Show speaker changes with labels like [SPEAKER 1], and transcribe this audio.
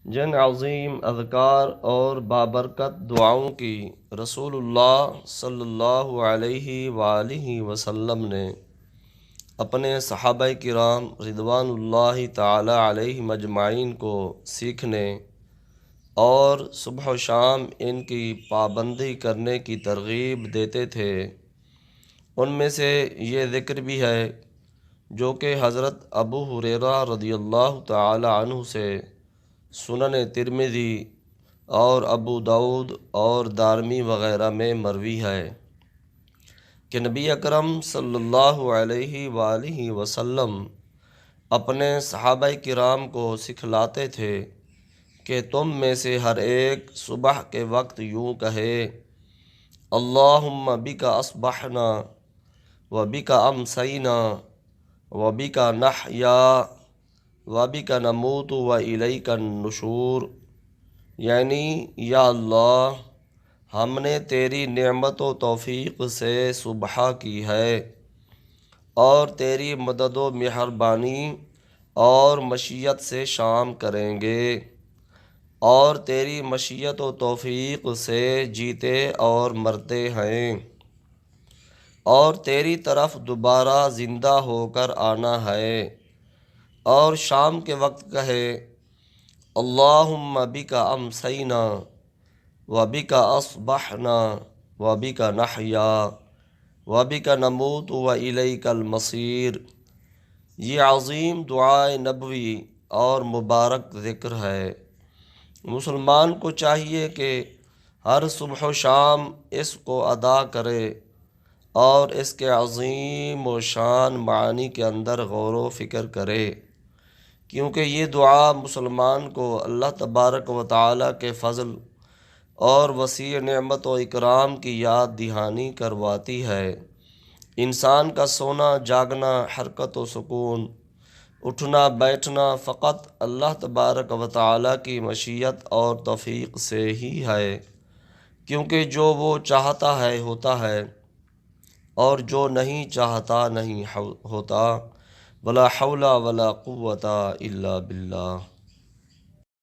[SPEAKER 1] جن عظیم اذکار اور بابرکت دعاؤں کی رسول اللہ صلی اللہ علیہ وآلہ وسلم نے اپنے صحابہ کرام رضوان اللہ تعالی علیہ مجمعین کو سیکھنے اور صبح و شام ان کی پابندی کرنے کی ترغیب دیتے تھے، ان میں سے یہ ذکر بھی ہے جو کہ حضرت ابو ہریرہ رضی اللہ تعالی عنہ سے سنن ترمذی اور ابو داؤد اور دارمی وغیرہ میں مروی ہے کہ نبی اکرم صلی اللہ علیہ وآلہ وسلم اپنے صحابہ کرام کو سکھلاتے تھے کہ تم میں سے ہر ایک صبح کے وقت یوں کہے: اللہم بک اصبحنا وبک امسینا وبک نحیا وبک نموت والیک النشور، یعنی یا اللہ، ہم نے تیری نعمت و توفیق سے صبح کی ہے اور تیری مدد و مہربانی اور مشیت سے شام کریں گے، اور تیری مشیت و توفیق سے جیتے اور مرتے ہیں، اور تیری طرف دوبارہ زندہ ہو کر آنا ہے۔ اور شام کے وقت کہے: اللہم بک امسینا وبک اصبحنا وبک نحیا وبک نموت والیک المصیر۔ یہ عظیم دعائے نبوی اور مبارک ذکر ہے۔ مسلمان کو چاہیے کہ ہر صبح و شام اس کو ادا کرے اور اس کے عظیم و شان معانی کے اندر غور و فکر کرے، کیونکہ یہ دعا مسلمان کو اللہ تبارک و تعالیٰ کے فضل اور وسیع نعمت و اکرام کی یاد دہانی کرواتی ہے۔ انسان کا سونا جاگنا، حرکت و سکون، اٹھنا بیٹھنا فقط اللہ تبارک و تعالیٰ کی مشیت اور توفیق سے ہی ہے، کیونکہ جو وہ چاہتا ہے ہوتا ہے اور جو نہیں چاہتا نہیں ہوتا۔ ولا حول ولا قوة الا باللہ۔